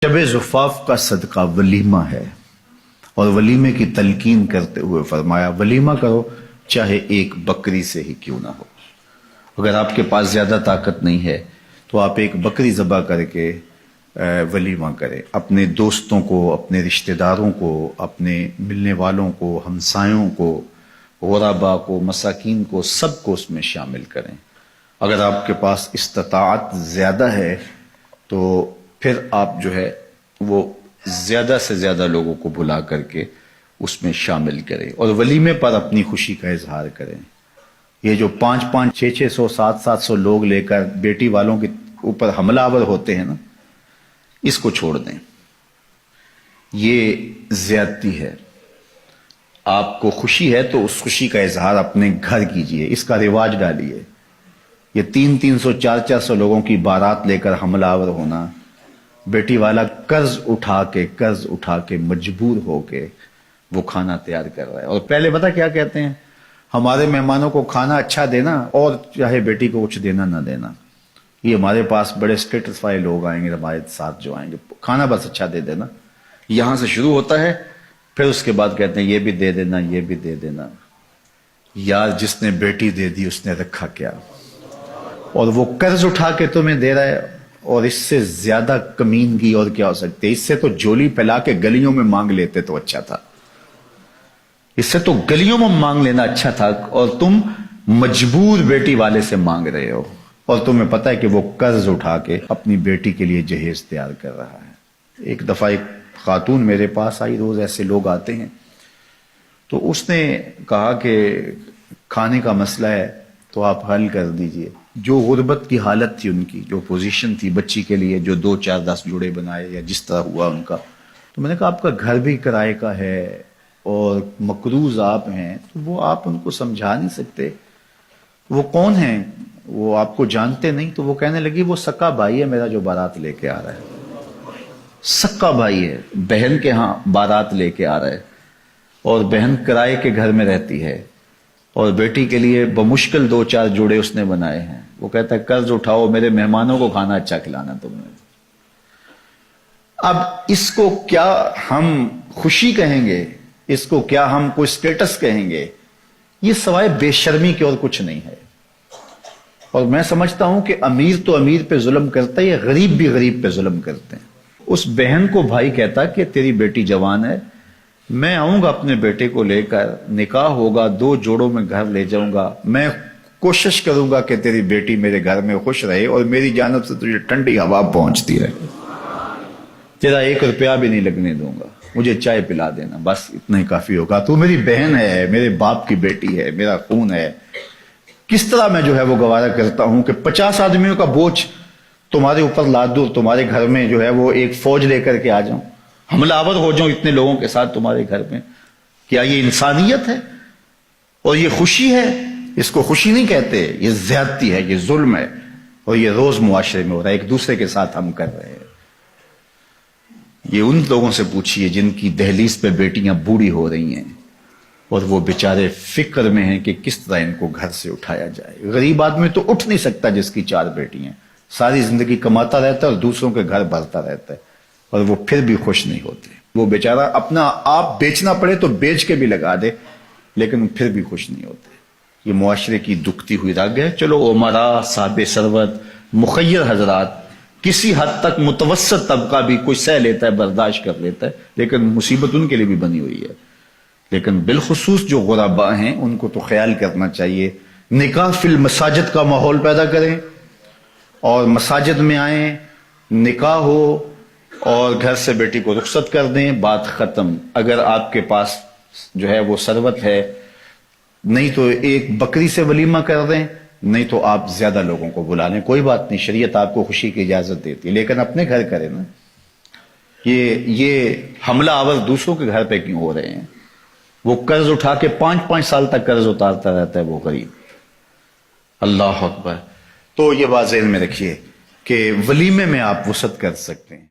शब ज़ुफ़ाफ़ का सदका वलीमा है, और वलीमे की तलकीन करते हुए फरमाया वलीमा करो चाहे एक बकरी से ही क्यों ना हो। अगर आपके पास ज़्यादा ताकत नहीं है तो आप एक बकरी ज़बह करके वलीमा करें। अपने दोस्तों को, अपने रिश्तेदारों को, अपने मिलने वालों को, हमसायों को, गुरबा को, मसाकीन को, सबको उसमें शामिल करें। अगर आपके पास इस्तिताअत ज़्यादा है तो फिर आप जो है वो ज़्यादा से ज़्यादा लोगों को बुला करके उसमें शामिल करें और वलीमे पर अपनी खुशी का इजहार करें। ये जो 500, 600, 700 लोग लेकर बेटी वालों के ऊपर हमलावर होते हैं ना, इसको छोड़ दें। ये ज्यादती है। आपको खुशी है तो उस खुशी का इजहार अपने घर कीजिए, इसका रिवाज डालिए। ये 300, 400 लोगों की बारात लेकर हमलावर होना, बेटी वाला कर्ज उठा के मजबूर होके वो खाना तैयार कर रहा है। और पहले पता क्या कहते हैं, हमारे मेहमानों को खाना अच्छा देना और चाहे बेटी को कुछ देना ना देना। ये हमारे पास बड़े स्टेटस वाले लोग आएंगे, हमारे साथ जो आएंगे, खाना बस अच्छा दे देना। यहां से शुरू होता है, फिर उसके बाद कहते हैं ये भी दे देना, ये भी दे देना। यार जिसने बेटी दे दी उसने रखा क्या, और वो कर्ज उठा के तुम्हें दे रहा है। और इससे ज्यादा कमीनगी और क्या हो सकती है। इससे तो झोली फैला के गलियों में मांग लेते तो अच्छा था। इससे तो गलियों में मांग लेना अच्छा था, और तुम मजबूर बेटी वाले से मांग रहे हो, और तुम्हें पता है कि वो कर्ज उठा के अपनी बेटी के लिए जहेज तैयार कर रहा है। एक दफा एक खातून मेरे पास आई, रोज ऐसे लोग आते हैं, तो उसने कहा कि खाने का मसला है तो आप हल कर दीजिए। जो गुर्बत की हालत थी उनकी, जो पोजीशन थी बच्ची के लिए, जो 2, 4, 10 जोड़े बनाए या जिस तरह हुआ उनका, तो मैंने कहा आपका घर भी किराए का है और मकरूज आप हैं, तो वो आप उनको समझा नहीं सकते। वो कौन है, वो आपको जानते नहीं। तो वो कहने लगी वो सक्का भाई है मेरा जो बारात लेके आ रहा है। सक्का भाई है, बहन के यहाँ बारात लेके आ रहा है, और बहन किराए के घर में रहती है, और बेटी के लिए बमुश्किल 2, 4 जोड़े उसने बनाए हैं। वो कहता है कर्ज उठाओ, मेरे मेहमानों को खाना अच्छा खिलाना तुमने। अब इसको क्या हम खुशी कहेंगे, इसको क्या हम कोई स्टेटस कहेंगे? ये सवाए बेशर्मी के और कुछ नहीं है। और मैं समझता हूं कि अमीर तो अमीर पे जुल्म करता है, गरीब भी गरीब पे जुल्म करते हैं। उस बहन को भाई कहता कि तेरी बेटी जवान है, मैं आऊंगा अपने बेटे को लेकर, निकाह होगा, 2 जोड़ों में घर ले जाऊंगा, मैं कोशिश करूंगा कि तेरी बेटी मेरे घर में खुश रहे और मेरी जानब से तुझे ठंडी हवा पहुंचती रहे। तेरा 1 रुपया भी नहीं लगने दूंगा, मुझे चाय पिला देना, बस इतना ही काफी होगा। तू मेरी बहन है, मेरे बाप की बेटी है, मेरा खून है। किस तरह मैं जो है वो गवारा करता हूं कि 50 आदमियों का बोझ तुम्हारे ऊपर लाद दूं, तुम्हारे घर में जो है वो एक फौज लेकर के आ जाऊं, हमलावर हो जाऊं इतने लोगों के साथ तुम्हारे घर में। क्या ये इंसानियत है? और ये खुशी है? इसको खुशी नहीं कहते, ये ज्यादती है, ये जुल्म है, और ये रोज मुआशरे में हो रहा है, एक दूसरे के साथ हम कर रहे हैं। ये उन लोगों से पूछिए जिनकी दहलीज पे बेटियां बूढ़ी हो रही हैं और वो बेचारे फिक्र में हैं कि किस तरह इनको घर से उठाया जाए। गरीब आदमी तो उठ नहीं सकता जिसकी 4 बेटियां, सारी जिंदगी कमाता रहता है और दूसरों के घर भरता रहता है, और वो फिर भी खुश नहीं होते। वो बेचारा अपना आप बेचना पड़े तो बेच के भी लगा दे, लेकिन फिर भी खुश नहीं होते। ये मुआशरे की दुखती हुई रग है। चलो उमरा, साहब सरवत, मुखय्यर हजरात, किसी हद तक मुतवस्सत तबका भी कोई सह लेता है, बर्दाश्त कर लेता है, लेकिन मुसीबत उनके लिए भी बनी हुई है। लेकिन बिलखुसूस जो गुरबा हैं उनको तो ख्याल करना चाहिए। निकाह फिल मसाजिद का माहौल पैदा करें और मसाजिद में आए, निकाह हो और घर से बेटी को रुखसत कर दें, बात खत्म। अगर आपके पास जो है वो सरवत है, नहीं तो एक बकरी से वलीमा कर दें, नहीं तो आप ज्यादा लोगों को बुला लें, कोई बात नहीं, शरीयत आपको खुशी की इजाजत देती है, लेकिन अपने घर करें ना। ये हमला आवर दूसरों के घर पे क्यों हो रहे हैं? वो कर्ज उठा के 5-5 साल तक कर्ज उतारता रहता है वो गरीब। अल्लाह अकबर। तो ये बात ज़हन में रखिए कि वलीमे में आप वसअत कर सकते हैं।